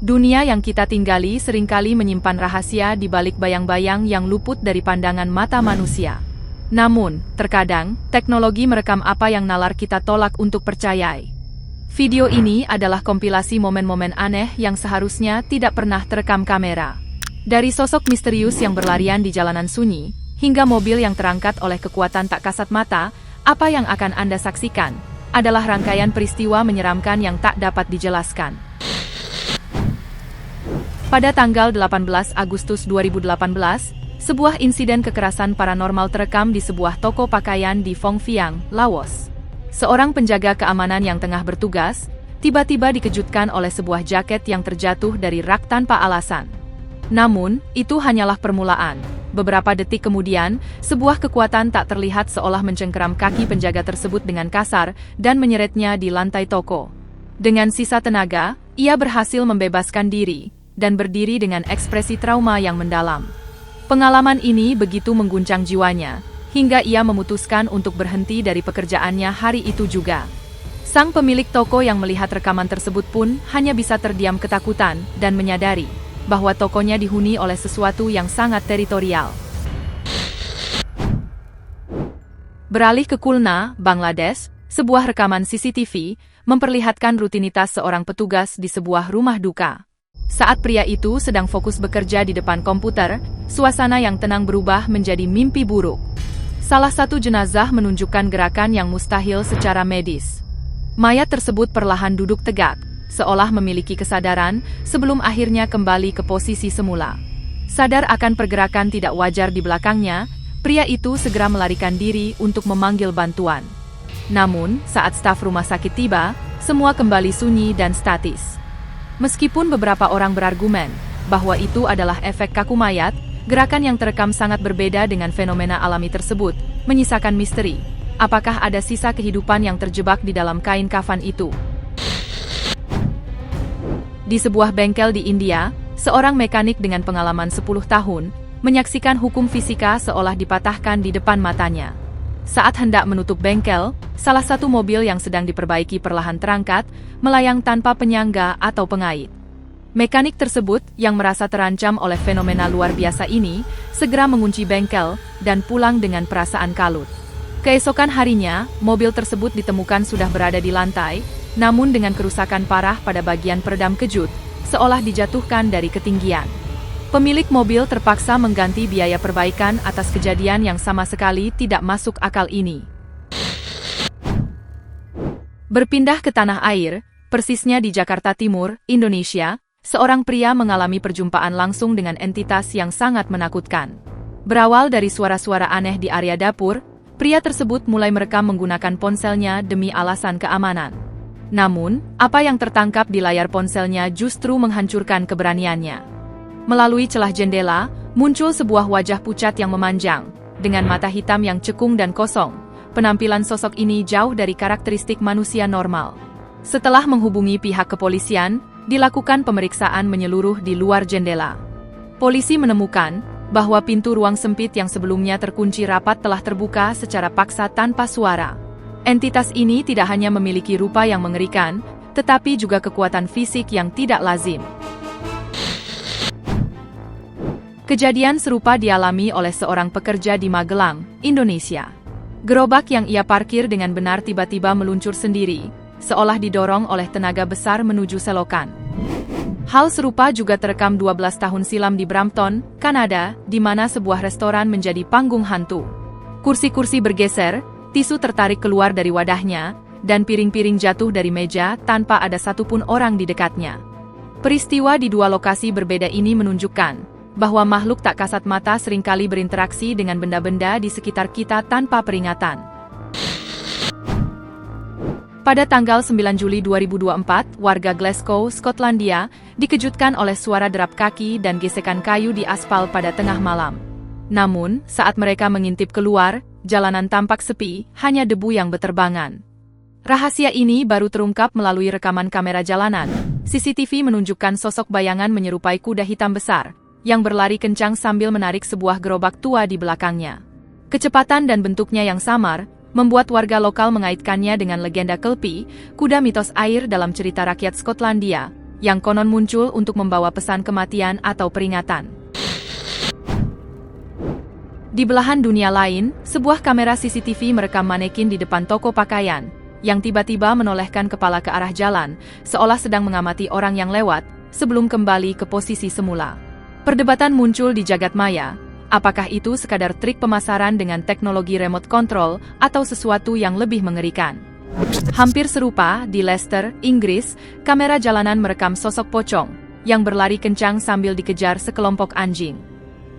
Dunia yang kita tinggali seringkali menyimpan rahasia di balik bayang-bayang yang luput dari pandangan mata manusia. Namun, terkadang, teknologi merekam apa yang nalar kita tolak untuk percayai. Video ini adalah kompilasi momen-momen aneh yang seharusnya tidak pernah terekam kamera. Dari sosok misterius yang berlarian di jalanan sunyi, hingga mobil yang terangkat oleh kekuatan tak kasat mata, apa yang akan Anda saksikan adalah rangkaian peristiwa menyeramkan yang tak dapat dijelaskan. Pada tanggal 18 Agustus 2018, sebuah insiden kekerasan paranormal terekam di sebuah toko pakaian di Phong Viang, Laos. Seorang penjaga keamanan yang tengah bertugas, tiba-tiba dikejutkan oleh sebuah jaket yang terjatuh dari rak tanpa alasan. Namun, itu hanyalah permulaan. Beberapa detik kemudian, sebuah kekuatan tak terlihat seolah mencengkeram kaki penjaga tersebut dengan kasar dan menyeretnya di lantai toko. Dengan sisa tenaga, ia berhasil membebaskan diri dan berdiri dengan ekspresi trauma yang mendalam. Pengalaman ini begitu mengguncang jiwanya, hingga ia memutuskan untuk berhenti dari pekerjaannya hari itu juga. Sang pemilik toko yang melihat rekaman tersebut pun hanya bisa terdiam ketakutan dan menyadari bahwa tokonya dihuni oleh sesuatu yang sangat teritorial. Beralih ke Khulna, Bangladesh, sebuah rekaman CCTV memperlihatkan rutinitas seorang petugas di sebuah rumah duka. Saat pria itu sedang fokus bekerja di depan komputer, suasana yang tenang berubah menjadi mimpi buruk. Salah satu jenazah menunjukkan gerakan yang mustahil secara medis. Mayat tersebut perlahan duduk tegak, seolah memiliki kesadaran sebelum akhirnya kembali ke posisi semula. Sadar akan pergerakan tidak wajar di belakangnya, pria itu segera melarikan diri untuk memanggil bantuan. Namun, saat staf rumah sakit tiba, semua kembali sunyi dan statis. Meskipun beberapa orang berargumen bahwa itu adalah efek kaku mayat, gerakan yang terekam sangat berbeda dengan fenomena alami tersebut, menyisakan misteri. Apakah ada sisa kehidupan yang terjebak di dalam kain kafan itu? Di sebuah bengkel di India, seorang mekanik dengan pengalaman 10 tahun menyaksikan hukum fisika seolah dipatahkan di depan matanya. Saat hendak menutup bengkel, salah satu mobil yang sedang diperbaiki perlahan terangkat, melayang tanpa penyangga atau pengait. Mekanik tersebut, yang merasa terancam oleh fenomena luar biasa ini, segera mengunci bengkel dan pulang dengan perasaan kalut. Keesokan harinya, mobil tersebut ditemukan sudah berada di lantai, namun dengan kerusakan parah pada bagian peredam kejut, seolah dijatuhkan dari ketinggian. Pemilik mobil terpaksa mengganti biaya perbaikan atas kejadian yang sama sekali tidak masuk akal ini. Berpindah ke tanah air, persisnya di Jakarta Timur, Indonesia, seorang pria mengalami perjumpaan langsung dengan entitas yang sangat menakutkan. Berawal dari suara-suara aneh di area dapur, pria tersebut mulai merekam menggunakan ponselnya demi alasan keamanan. Namun, apa yang tertangkap di layar ponselnya justru menghancurkan keberaniannya. Melalui celah jendela, muncul sebuah wajah pucat yang memanjang, dengan mata hitam yang cekung dan kosong. Penampilan sosok ini jauh dari karakteristik manusia normal. Setelah menghubungi pihak kepolisian, dilakukan pemeriksaan menyeluruh di luar jendela. Polisi menemukan bahwa pintu ruang sempit yang sebelumnya terkunci rapat telah terbuka secara paksa tanpa suara. Entitas ini tidak hanya memiliki rupa yang mengerikan, tetapi juga kekuatan fisik yang tidak lazim. Kejadian serupa dialami oleh seorang pekerja di Magelang, Indonesia. Gerobak yang ia parkir dengan benar tiba-tiba meluncur sendiri, seolah didorong oleh tenaga besar menuju selokan. Hal serupa juga terekam 12 tahun silam di Brampton, Kanada, di mana sebuah restoran menjadi panggung hantu. Kursi-kursi bergeser, tisu tertarik keluar dari wadahnya, dan piring-piring jatuh dari meja tanpa ada satupun orang di dekatnya. Peristiwa di dua lokasi berbeda ini menunjukkan bahwa makhluk tak kasat mata seringkali berinteraksi dengan benda-benda di sekitar kita tanpa peringatan. Pada tanggal 9 Juli 2024, warga Glasgow, Skotlandia, dikejutkan oleh suara derap kaki dan gesekan kayu di aspal pada tengah malam. Namun, saat mereka mengintip keluar, jalanan tampak sepi, hanya debu yang beterbangan. Rahasia ini baru terungkap melalui rekaman kamera jalanan. CCTV menunjukkan sosok bayangan menyerupai kuda hitam besar, yang berlari kencang sambil menarik sebuah gerobak tua di belakangnya. Kecepatan dan bentuknya yang samar, membuat warga lokal mengaitkannya dengan legenda Kelpie, kuda mitos air dalam cerita rakyat Skotlandia, yang konon muncul untuk membawa pesan kematian atau peringatan. Di belahan dunia lain, sebuah kamera CCTV merekam manekin di depan toko pakaian, yang tiba-tiba menolehkan kepala ke arah jalan, seolah sedang mengamati orang yang lewat, sebelum kembali ke posisi semula. Perdebatan muncul di jagat maya, apakah itu sekadar trik pemasaran dengan teknologi remote control, atau sesuatu yang lebih mengerikan. Hampir serupa, di Leicester, Inggris, kamera jalanan merekam sosok pocong, yang berlari kencang sambil dikejar sekelompok anjing.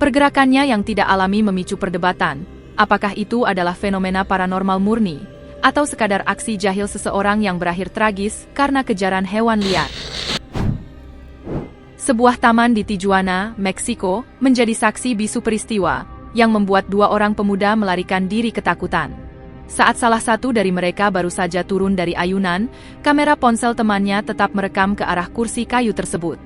Pergerakannya yang tidak alami memicu perdebatan, apakah itu adalah fenomena paranormal murni, atau sekadar aksi jahil seseorang yang berakhir tragis karena kejaran hewan liar. Sebuah taman di Tijuana, Meksiko, menjadi saksi bisu peristiwa, yang membuat dua orang pemuda melarikan diri ketakutan. Saat salah satu dari mereka baru saja turun dari ayunan, kamera ponsel temannya tetap merekam ke arah kursi kayu tersebut.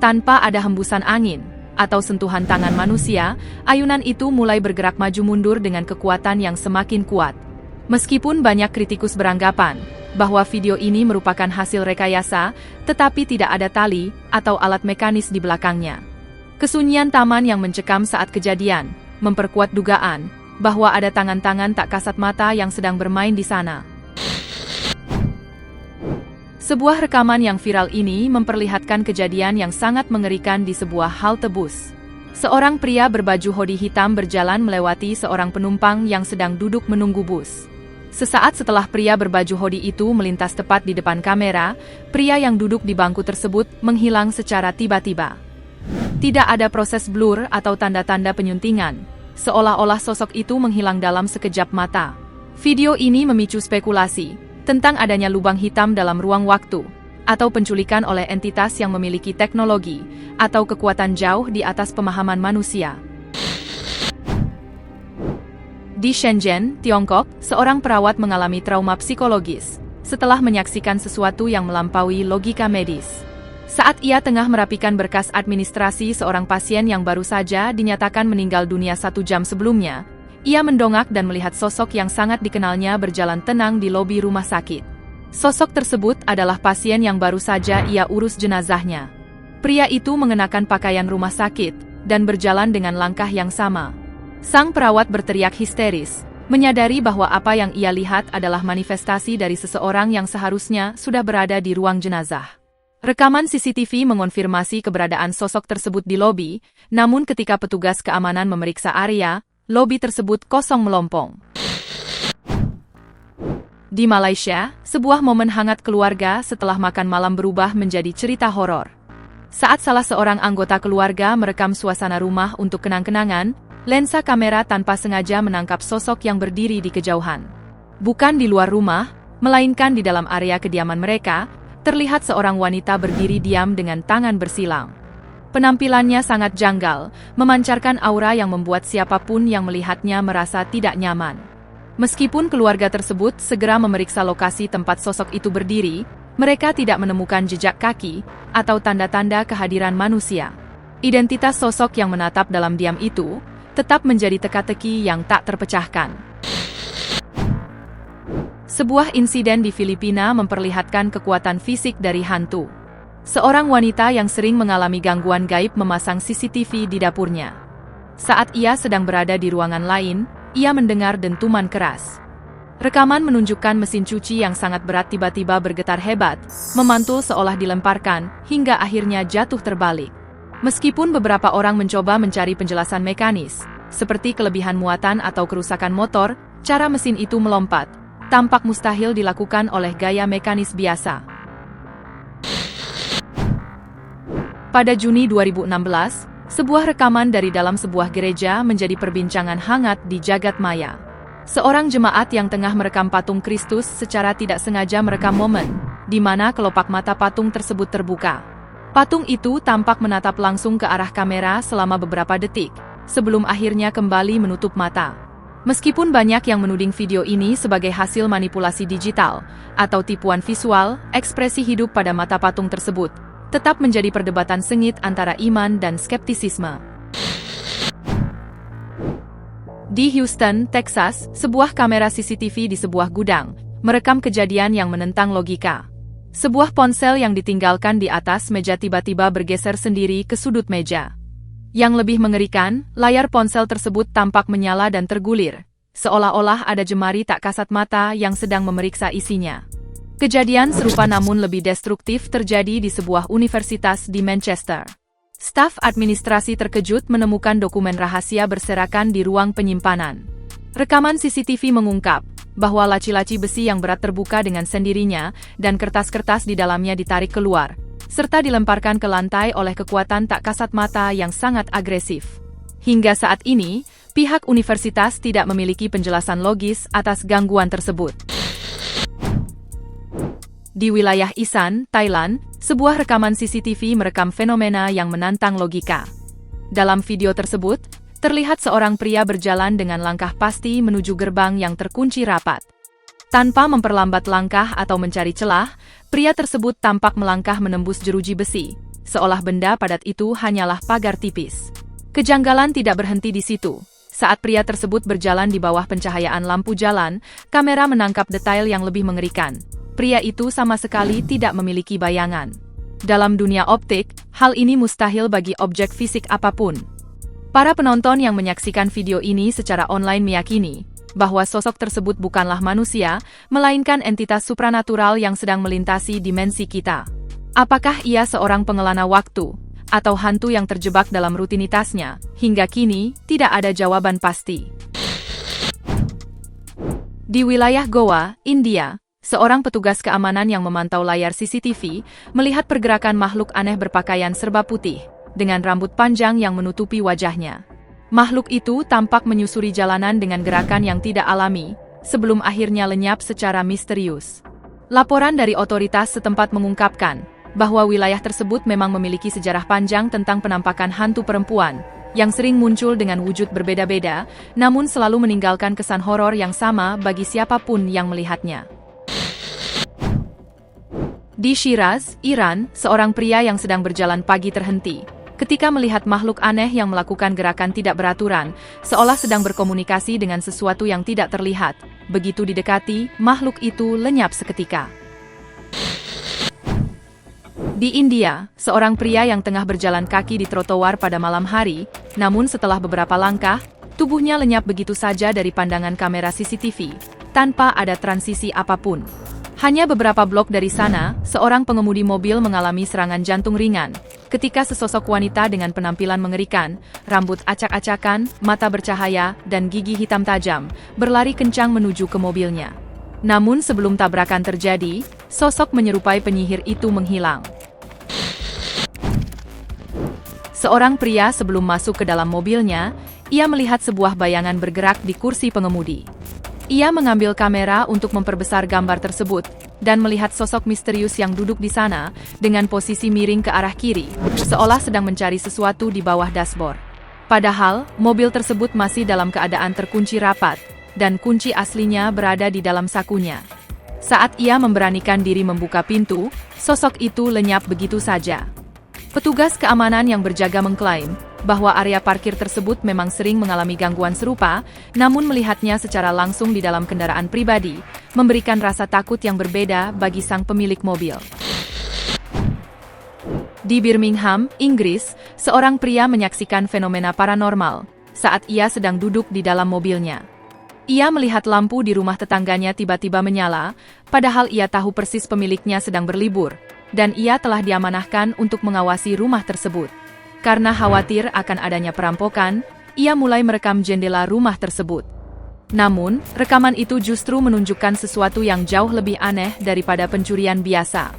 Tanpa ada hembusan angin atau sentuhan tangan manusia, ayunan itu mulai bergerak maju mundur dengan kekuatan yang semakin kuat. Meskipun banyak kritikus beranggapan bahwa video ini merupakan hasil rekayasa, tetapi tidak ada tali atau alat mekanis di belakangnya. Kesunyian taman yang mencekam saat kejadian memperkuat dugaan bahwa ada tangan-tangan tak kasat mata yang sedang bermain di sana. Sebuah rekaman yang viral ini memperlihatkan kejadian yang sangat mengerikan di sebuah halte bus. Seorang pria berbaju hoodie hitam berjalan melewati seorang penumpang yang sedang duduk menunggu bus. Sesaat setelah pria berbaju hoodie itu melintas tepat di depan kamera, pria yang duduk di bangku tersebut menghilang secara tiba-tiba. Tidak ada proses blur atau tanda-tanda penyuntingan, seolah-olah sosok itu menghilang dalam sekejap mata. Video ini memicu spekulasi tentang adanya lubang hitam dalam ruang waktu, atau penculikan oleh entitas yang memiliki teknologi atau kekuatan jauh di atas pemahaman manusia. Di Shenzhen, Tiongkok, seorang perawat mengalami trauma psikologis setelah menyaksikan sesuatu yang melampaui logika medis. Saat ia tengah merapikan berkas administrasi seorang pasien yang baru saja dinyatakan meninggal dunia 1 jam sebelumnya, ia mendongak dan melihat sosok yang sangat dikenalnya berjalan tenang di lobi rumah sakit. Sosok tersebut adalah pasien yang baru saja ia urus jenazahnya. Pria itu mengenakan pakaian rumah sakit dan berjalan dengan langkah yang sama. Sang perawat berteriak histeris, menyadari bahwa apa yang ia lihat adalah manifestasi dari seseorang yang seharusnya sudah berada di ruang jenazah. Rekaman CCTV mengonfirmasi keberadaan sosok tersebut di lobi, namun ketika petugas keamanan memeriksa area, lobi tersebut kosong melompong. Di Malaysia, sebuah momen hangat keluarga setelah makan malam berubah menjadi cerita horor. Saat salah seorang anggota keluarga merekam suasana rumah untuk kenang-kenangan, lensa kamera tanpa sengaja menangkap sosok yang berdiri di kejauhan. Bukan di luar rumah, melainkan di dalam area kediaman mereka, terlihat seorang wanita berdiri diam dengan tangan bersilang. Penampilannya sangat janggal, memancarkan aura yang membuat siapapun yang melihatnya merasa tidak nyaman. Meskipun keluarga tersebut segera memeriksa lokasi tempat sosok itu berdiri, mereka tidak menemukan jejak kaki atau tanda-tanda kehadiran manusia. Identitas sosok yang menatap dalam diam itu tetap menjadi teka-teki yang tak terpecahkan. Sebuah insiden di Filipina memperlihatkan kekuatan fisik dari hantu. Seorang wanita yang sering mengalami gangguan gaib memasang CCTV di dapurnya. Saat ia sedang berada di ruangan lain, ia mendengar dentuman keras. Rekaman menunjukkan mesin cuci yang sangat berat tiba-tiba bergetar hebat, memantul seolah dilemparkan, hingga akhirnya jatuh terbalik. Meskipun beberapa orang mencoba mencari penjelasan mekanis, seperti kelebihan muatan atau kerusakan motor, cara mesin itu melompat tampak mustahil dilakukan oleh gaya mekanis biasa. Pada Juni 2016, sebuah rekaman dari dalam sebuah gereja menjadi perbincangan hangat di jagat maya. Seorang jemaat yang tengah merekam patung Kristus secara tidak sengaja merekam momen di mana kelopak mata patung tersebut terbuka. Patung itu tampak menatap langsung ke arah kamera selama beberapa detik, sebelum akhirnya kembali menutup mata. Meskipun banyak yang menuding video ini sebagai hasil manipulasi digital atau tipuan visual, ekspresi hidup pada mata patung tersebut tetap menjadi perdebatan sengit antara iman dan skeptisisme. Di Houston, Texas, sebuah kamera CCTV di sebuah gudang merekam kejadian yang menentang logika. Sebuah ponsel yang ditinggalkan di atas meja tiba-tiba bergeser sendiri ke sudut meja. Yang lebih mengerikan, layar ponsel tersebut tampak menyala dan tergulir, seolah-olah ada jemari tak kasat mata yang sedang memeriksa isinya. Kejadian serupa namun lebih destruktif terjadi di sebuah universitas di Manchester. Staf administrasi terkejut menemukan dokumen rahasia berserakan di ruang penyimpanan. Rekaman CCTV mengungkap bahwa laci-laci besi yang berat terbuka dengan sendirinya dan kertas-kertas di dalamnya ditarik keluar, serta dilemparkan ke lantai oleh kekuatan tak kasat mata yang sangat agresif. Hingga saat ini, pihak universitas tidak memiliki penjelasan logis atas gangguan tersebut. Di wilayah Isan, Thailand, sebuah rekaman CCTV merekam fenomena yang menantang logika. Dalam video tersebut, terlihat seorang pria berjalan dengan langkah pasti menuju gerbang yang terkunci rapat. Tanpa memperlambat langkah atau mencari celah, pria tersebut tampak melangkah menembus jeruji besi, seolah benda padat itu hanyalah pagar tipis. Kejanggalan tidak berhenti di situ. Saat pria tersebut berjalan di bawah pencahayaan lampu jalan, kamera menangkap detail yang lebih mengerikan. Pria itu sama sekali tidak memiliki bayangan. Dalam dunia optik, hal ini mustahil bagi objek fisik apapun. Para penonton yang menyaksikan video ini secara online meyakini bahwa sosok tersebut bukanlah manusia, melainkan entitas supranatural yang sedang melintasi dimensi kita. Apakah ia seorang pengelana waktu, atau hantu yang terjebak dalam rutinitasnya? Hingga kini, tidak ada jawaban pasti. Di wilayah Goa, India, seorang petugas keamanan yang memantau layar CCTV melihat pergerakan makhluk aneh berpakaian serba putih, dengan rambut panjang yang menutupi wajahnya. Makhluk itu tampak menyusuri jalanan dengan gerakan yang tidak alami, sebelum akhirnya lenyap secara misterius. Laporan dari otoritas setempat mengungkapkan bahwa wilayah tersebut memang memiliki sejarah panjang tentang penampakan hantu perempuan, yang sering muncul dengan wujud berbeda-beda, namun selalu meninggalkan kesan horor yang sama bagi siapapun yang melihatnya. Di Shiraz, Iran, seorang pria yang sedang berjalan pagi terhenti ketika melihat makhluk aneh yang melakukan gerakan tidak beraturan, seolah sedang berkomunikasi dengan sesuatu yang tidak terlihat. Begitu didekati, makhluk itu lenyap seketika. Di India, seorang pria yang tengah berjalan kaki di trotoar pada malam hari, namun setelah beberapa langkah, tubuhnya lenyap begitu saja dari pandangan kamera CCTV, tanpa ada transisi apapun. Hanya beberapa blok dari sana, seorang pengemudi mobil mengalami serangan jantung ringan, ketika sesosok wanita dengan penampilan mengerikan, rambut acak-acakan, mata bercahaya, dan gigi hitam tajam, berlari kencang menuju ke mobilnya. Namun sebelum tabrakan terjadi, sosok menyerupai penyihir itu menghilang. Seorang pria sebelum masuk ke dalam mobilnya, ia melihat sebuah bayangan bergerak di kursi pengemudi. Ia mengambil kamera untuk memperbesar gambar tersebut, dan melihat sosok misterius yang duduk di sana, dengan posisi miring ke arah kiri, seolah sedang mencari sesuatu di bawah dashboard. Padahal, mobil tersebut masih dalam keadaan terkunci rapat, dan kunci aslinya berada di dalam sakunya. Saat ia memberanikan diri membuka pintu, sosok itu lenyap begitu saja. Petugas keamanan yang berjaga mengklaim bahwa area parkir tersebut memang sering mengalami gangguan serupa, namun melihatnya secara langsung di dalam kendaraan pribadi, memberikan rasa takut yang berbeda bagi sang pemilik mobil. Di Birmingham, Inggris, seorang pria menyaksikan fenomena paranormal saat ia sedang duduk di dalam mobilnya. Ia melihat lampu di rumah tetangganya tiba-tiba menyala, padahal ia tahu persis pemiliknya sedang berlibur, dan ia telah diamanahkan untuk mengawasi rumah tersebut. Karena khawatir akan adanya perampokan, ia mulai merekam jendela rumah tersebut. Namun, rekaman itu justru menunjukkan sesuatu yang jauh lebih aneh daripada pencurian biasa.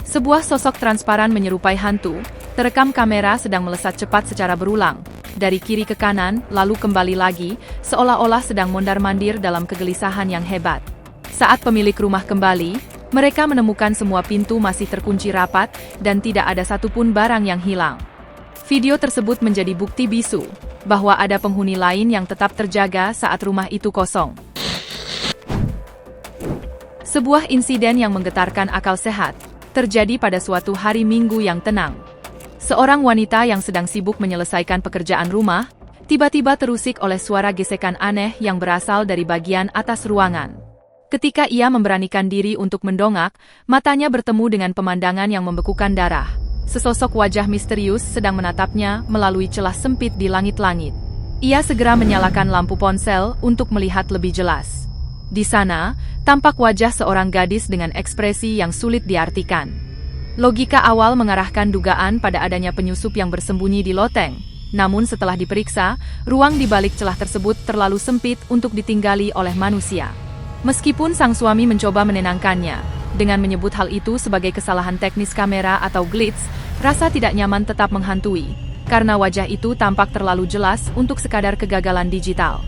Sebuah sosok transparan menyerupai hantu, terekam kamera sedang melesat cepat secara berulang, dari kiri ke kanan, lalu kembali lagi, seolah-olah sedang mondar-mandir dalam kegelisahan yang hebat. Saat pemilik rumah kembali, mereka menemukan semua pintu masih terkunci rapat, dan tidak ada satupun barang yang hilang. Video tersebut menjadi bukti bisu bahwa ada penghuni lain yang tetap terjaga saat rumah itu kosong. Sebuah insiden yang menggetarkan akal sehat terjadi pada suatu hari Minggu yang tenang. Seorang wanita yang sedang sibuk menyelesaikan pekerjaan rumah, tiba-tiba terusik oleh suara gesekan aneh yang berasal dari bagian atas ruangan. Ketika ia memberanikan diri untuk mendongak, matanya bertemu dengan pemandangan yang membekukan darah. Sesosok wajah misterius sedang menatapnya melalui celah sempit di langit-langit. Ia segera menyalakan lampu ponsel untuk melihat lebih jelas. Di sana, tampak wajah seorang gadis dengan ekspresi yang sulit diartikan. Logika awal mengarahkan dugaan pada adanya penyusup yang bersembunyi di loteng. Namun setelah diperiksa, ruang di balik celah tersebut terlalu sempit untuk ditinggali oleh manusia. Meskipun sang suami mencoba menenangkannya, dengan menyebut hal itu sebagai kesalahan teknis kamera atau glitch, rasa tidak nyaman tetap menghantui, karena wajah itu tampak terlalu jelas untuk sekadar kegagalan digital.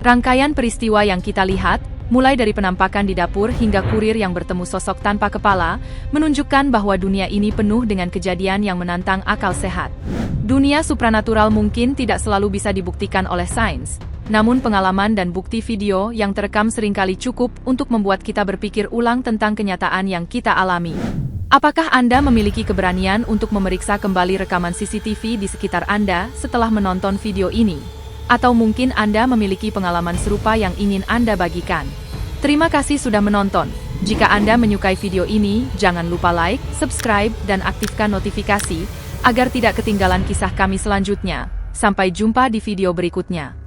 Rangkaian peristiwa yang kita lihat, mulai dari penampakan di dapur hingga kurir yang bertemu sosok tanpa kepala, menunjukkan bahwa dunia ini penuh dengan kejadian yang menantang akal sehat. Dunia supranatural mungkin tidak selalu bisa dibuktikan oleh sains, namun pengalaman dan bukti video yang terekam seringkali cukup untuk membuat kita berpikir ulang tentang kenyataan yang kita alami. Apakah Anda memiliki keberanian untuk memeriksa kembali rekaman CCTV di sekitar Anda setelah menonton video ini? Atau mungkin Anda memiliki pengalaman serupa yang ingin Anda bagikan? Terima kasih sudah menonton. Jika Anda menyukai video ini, jangan lupa like, subscribe, dan aktifkan notifikasi, agar tidak ketinggalan kisah kami selanjutnya. Sampai jumpa di video berikutnya.